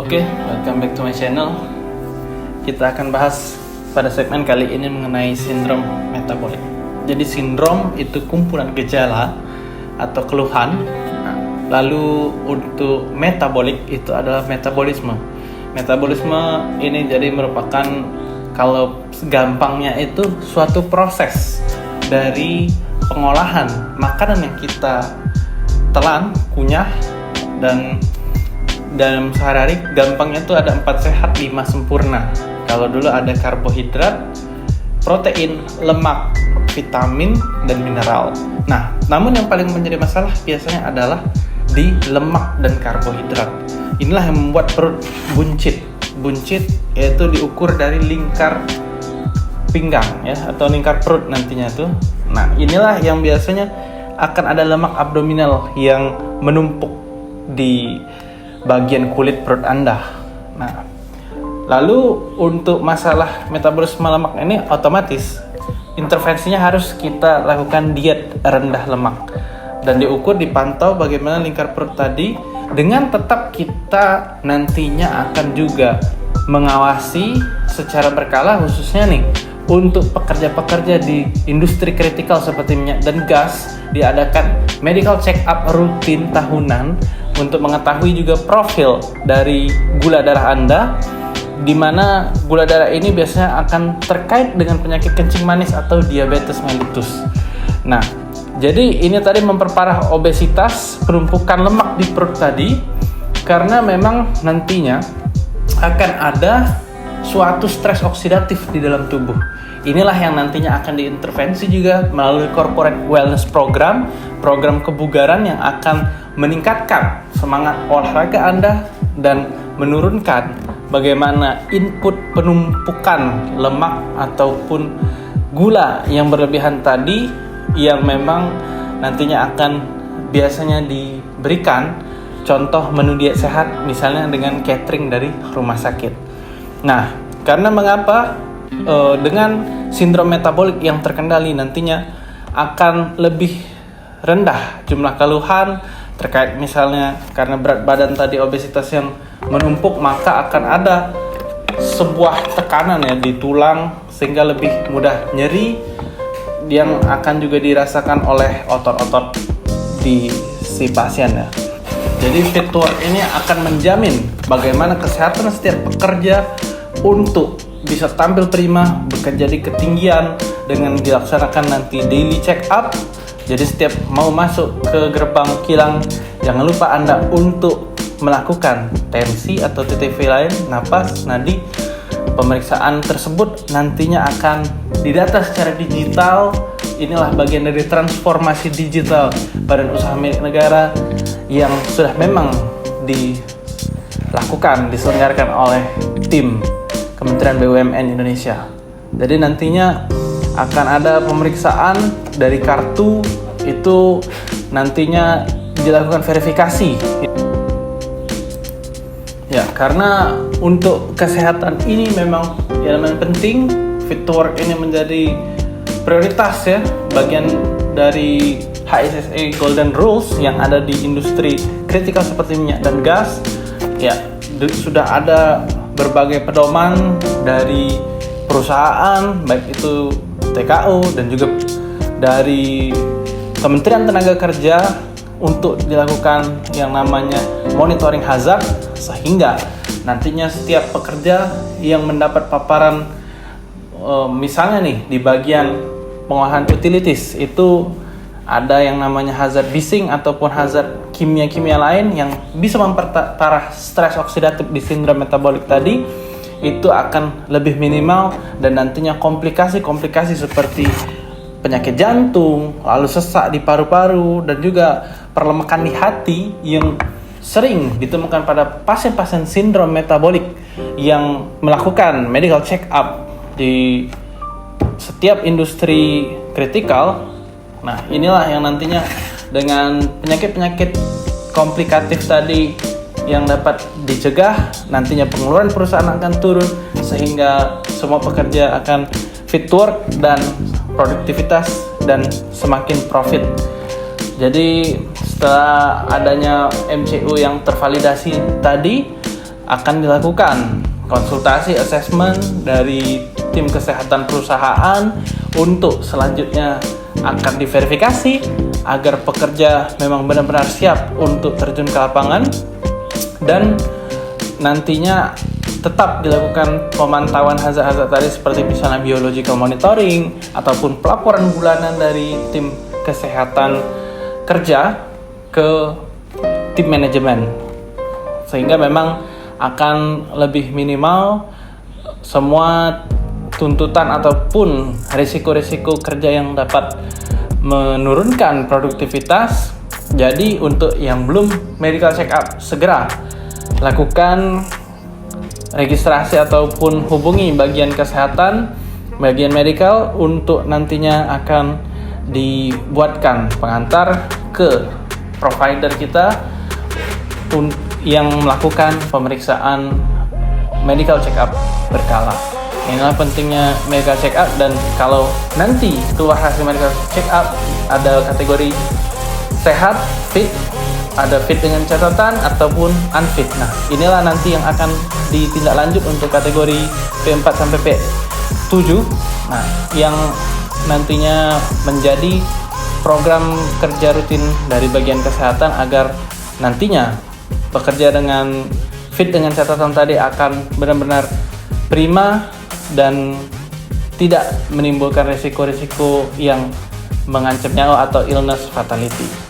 Oke, welcome back to my channel. Kita akan bahas pada segmen kali ini mengenai sindrom metabolik. Jadi sindrom itu kumpulan gejala atau keluhan. Lalu untuk metabolik itu adalah metabolisme. Metabolisme ini jadi merupakan, kalau gampangnya itu suatu proses dari pengolahan makanan yang kita telan, kunyah, dan dalam sehari-hari gampangnya itu ada 4 sehat 5 sempurna. Kalau dulu ada karbohidrat, protein, lemak, vitamin, dan mineral. Nah, namun yang paling menjadi masalah biasanya adalah di lemak dan karbohidrat. Inilah yang membuat perut buncit. Buncit yaitu diukur dari lingkar pinggang ya, atau lingkar perut nantinya tuh. Nah, inilah yang biasanya akan ada lemak abdominal yang menumpuk di bagian kulit perut Anda. Nah, lalu untuk masalah metabolisme lemak ini otomatis intervensinya harus kita lakukan diet rendah lemak dan diukur, dipantau bagaimana lingkar perut tadi, dengan tetap kita nantinya akan juga mengawasi secara berkala, khususnya nih untuk pekerja-pekerja di industri kritikal seperti minyak dan gas, diadakan medical check up rutin tahunan untuk mengetahui juga profil dari gula darah Anda, di mana gula darah ini biasanya akan terkait dengan penyakit kencing manis atau diabetes mellitus. Nah, jadi ini tadi memperparah obesitas, penumpukan lemak di perut tadi, karena memang nantinya akan ada suatu stres oksidatif di dalam tubuh. Inilah yang nantinya akan diintervensi juga melalui corporate wellness program kebugaran yang akan meningkatkan semangat olahraga Anda dan menurunkan bagaimana input penumpukan lemak ataupun gula yang berlebihan tadi, yang memang nantinya akan biasanya diberikan contoh menu diet sehat misalnya dengan catering dari rumah sakit. Nah, karena mengapa dengan sindrom metabolik yang terkendali nantinya akan lebih rendah jumlah keluhan terkait misalnya karena berat badan tadi, obesitas yang menumpuk, maka akan ada sebuah tekanan ya di tulang sehingga lebih mudah nyeri yang akan juga dirasakan oleh otot-otot di si pasien ya. Jadi Fitwork ini akan menjamin bagaimana kesehatan setiap pekerja untuk bisa tampil prima, bekerja di ketinggian dengan dilaksanakan nanti daily check up. Jadi setiap mau masuk ke gerbang kilang, jangan lupa Anda untuk melakukan tensi atau TTV lain, napas, nadi. Pemeriksaan tersebut nantinya akan didata secara digital. Inilah bagian dari transformasi digital badan usaha milik negara yang sudah memang diselenggarakan oleh tim Kementerian BUMN Indonesia. Jadi nantinya akan ada pemeriksaan dari kartu, itu nantinya dilakukan verifikasi. Ya, karena untuk kesehatan ini memang elemen penting. Fitwork ini menjadi prioritas ya, bagian dari HSSA Golden Rules yang ada di industri kritikal seperti minyak dan gas. Ya, sudah ada berbagai pedoman dari perusahaan, baik itu TKU dan juga dari Kementerian Tenaga Kerja untuk dilakukan yang namanya monitoring hazard, sehingga nantinya setiap pekerja yang mendapat paparan misalnya nih di bagian pengolahan utilities itu ada yang namanya hazard bising ataupun hazard kimia-kimia lain yang bisa memperparah stres oksidatif di sindrom metabolik tadi, itu akan lebih minimal, dan nantinya komplikasi-komplikasi seperti penyakit jantung, lalu sesak di paru-paru, dan juga perlemakan di hati yang sering ditemukan pada pasien-pasien sindrom metabolik yang melakukan medical check up di setiap industri kritikal. Nah, inilah yang nantinya dengan penyakit-penyakit komplikatif tadi yang dapat dicegah, nantinya pengeluaran perusahaan akan turun sehingga semua pekerja akan fit work dan produktivitas dan semakin profit. Jadi setelah adanya MCU yang tervalidasi tadi, akan dilakukan konsultasi assessment dari tim kesehatan perusahaan untuk selanjutnya akan diverifikasi agar pekerja memang benar-benar siap untuk terjun ke lapangan, dan nantinya tetap dilakukan pemantauan hazard-hazard tadi seperti misalnya biological monitoring ataupun pelaporan bulanan dari tim kesehatan kerja ke tim manajemen, sehingga memang akan lebih minimal semua tuntutan ataupun risiko-risiko kerja yang dapat menurunkan produktivitas. Jadi untuk yang belum medical check up, segera lakukan registrasi ataupun hubungi bagian kesehatan, bagian medical untuk nantinya akan dibuatkan pengantar ke provider kita yang melakukan pemeriksaan medical check up berkala. Inilah pentingnya medical check up, dan kalau nanti keluar hasil medical check up ada kategori sehat, fit, ada fit dengan catatan ataupun unfit. Nah, inilah nanti yang akan ditindaklanjut untuk kategori P4 sampai P7. Nah, yang nantinya menjadi program kerja rutin dari bagian kesehatan agar nantinya pekerja dengan fit dengan catatan tadi akan benar-benar prima dan tidak menimbulkan risiko-risiko yang mengancam nyawa atau illness fatality.